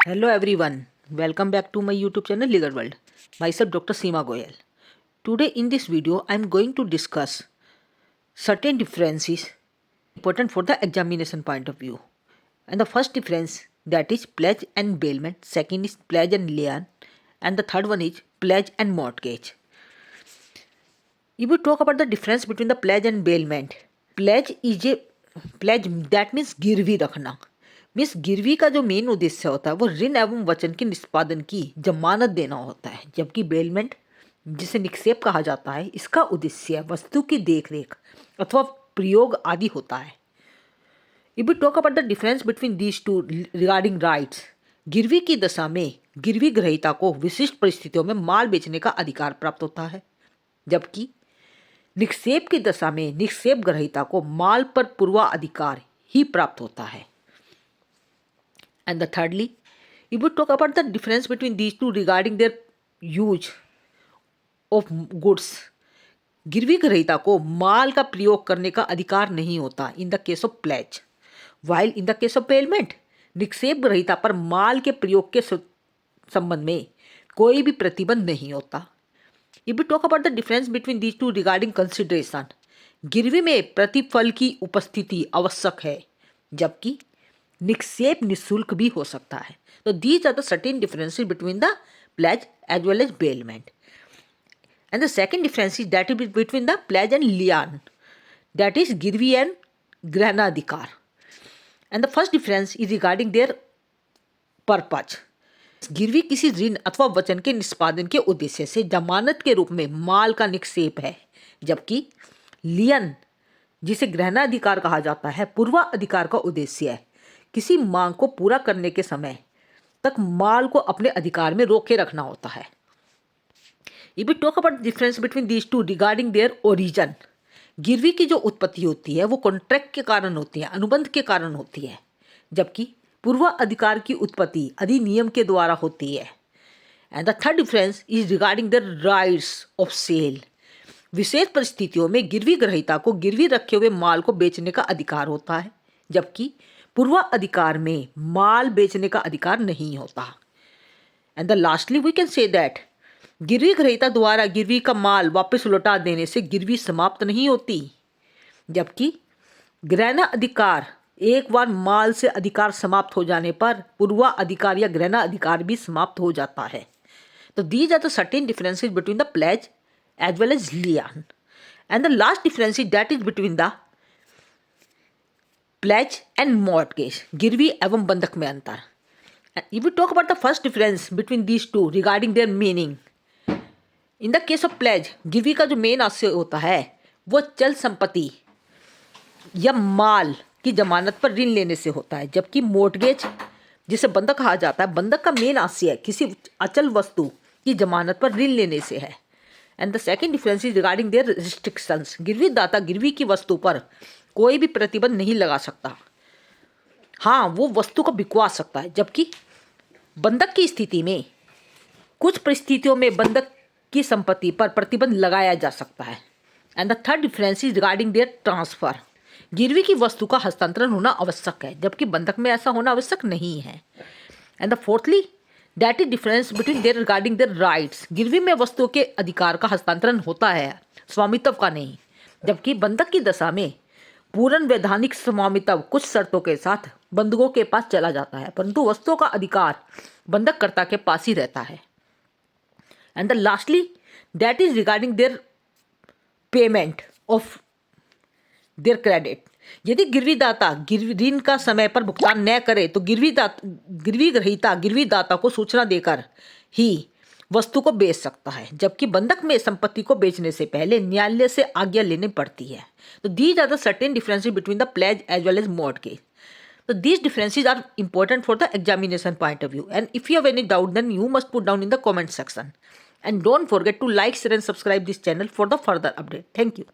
Hello everyone, welcome back to my YouTube channel Legal World. Myself Dr. Seema Goyal. Today in this video I am going to discuss certain differences important for the examination point of view. And the first difference, that is pledge and bailment, second is pledge and lien, and the third one is pledge and mortgage. If we talk about the difference between the pledge and bailment, pledge that means गिरवी रखना, means गिरवी का जो main उद्देश्य होता है वो ऋण एवं वचन के निष्पादन की जमानत देना होता है, जबकि बेलमेंट जिसे निक्षेप कहा जाता है इसका उद्देश्य वस्तु की देखरेख अथवा प्रयोग आदि होता है. If we talk about the difference between these two regarding rights, गिरवी की दशा में गिरवी ग्रहीता को विशिष्ट परिस्थितियों में माल बेचने का अधिकार प्राप्त होता है, जबकि निक्षेप की दशा में निक्षेप ग्रहीता को माल पर पूर्वाधिकार ही प्राप्त होता है. And thirdly, if we talk about the difference between these two regarding their use of goods, गिरवी ग्रहीता को माल का प्रयोग करने का अधिकार नहीं होता in the case of pledge, while in the case of payment निक्षेप ग्रहीता पर माल के प्रयोग के संबंध में कोई भी प्रतिबंध नहीं होता. If we talk about the difference between these two regarding consideration, गिरवी में प्रतिफल की उपस्थिति आवश्यक है, जबकि निक्षेप निःशुल्क भी हो सकता है. तो these are the certain differences between the pledge as well as bailment. And the second difference is that is between the pledge and lien, that is गिरवी एंड ग्रहणाधिकार. And the first difference is regarding their purpose. गिरवी किसी ऋण अथवा वचन के निष्पादन के उद्देश्य से जमानत के रूप में माल का निक्षेप है, जबकि लियन जिसे ग्रहणाधिकार कहा जाता है पूर्वाधिकार का उद्देश्य है किसी मांग को पूरा करने के समय तक माल को अपने अधिकार में रोके रखना होता है. If we talk about difference between these two regarding their origin, गिरवी की जो उत्पत्ति होती है वो कॉन्ट्रैक्ट के कारण होती है, अनुबंध के कारण होती है, जबकि पूर्वाधिकार की उत्पत्ति अधिनियम के द्वारा होती है. And the third difference is regarding the rights of sale. विशेष परिस्थितियों में गिरवी ग्रहीता को गिरवी रखे हुए माल को बेचने का अधिकार होता है, जबकि पूर्वाधिकार में माल बेचने का अधिकार नहीं होता. And the lastly we can say that गिरवी ग्रहीता द्वारा गिरवी का माल वापस लौटा देने से गिरवी समाप्त नहीं होती, जबकि ग्रहणाधिकार एक बार माल से अधिकार समाप्त हो जाने पर पूर्वाधिकार या ग्रहणाधिकार भी समाप्त हो जाता है. तो these are the certain differences between the pledge as well as lien. And the last difference is that is between the pledge and mortgage, गिरवी एवं बंधक में अंतर. If we talk about the first difference between these two regarding their meaning, in the case of pledge गिरवी का जो main आशय होता है वो चल संपत्ति या माल की जमानत पर ऋण लेने से होता है, जबकि मॉर्टगेज जिसे बंधक कहा जाता है, बंधक का मेन आशय किसी अचल वस्तु की जमानत पर ऋण लेने से है. And the second difference is regarding there restrictions. गिरवी दाता गिरवी की वस्तु पर कोई भी प्रतिबंध नहीं लगा सकता, हाँ वो वस्तु को बिकवा सकता है, जबकि बंधक की स्थिति में कुछ परिस्थितियों में बंधक की संपत्ति पर प्रतिबंध लगाया जा सकता है. And the third difference is regarding there transfer. गिरवी की वस्तु का हस्तांतरण होना आवश्यक है, जबकि बंधक में ऐसा होना आवश्यक नहीं है. And the fourthly that is difference between their regarding their rights. गिरवी में वस्तुओं के अधिकार का हस्तांतरण होता है, स्वामित्व का नहीं, जबकि बंधक की दशा में पूर्ण वैधानिक स्वामित्व कुछ शर्तों के साथ बंधकों के पास चला जाता है, परंतु वस्तुओं का अधिकार बंधककर्ता के पास ही रहता है. And the lastly that is regarding there payment of their credit. यदि गिरवी दाता ऋण का समय पर भुगतान न करे तो गिरवी ग्रहीता गिरवी दाता को सूचना देकर ही वस्तु को बेच सकता है, जबकि बंधक में संपत्ति को बेचने से पहले न्यायालय से आज्ञा लेनी पड़ती है. तो these are the certain differences between the pledge as well as mortgage. So these differences are important for the examination point of view. And if you have any doubt, then you must put down in the comment section. And don't forget to like, share and subscribe this channel for the further update. Thank you.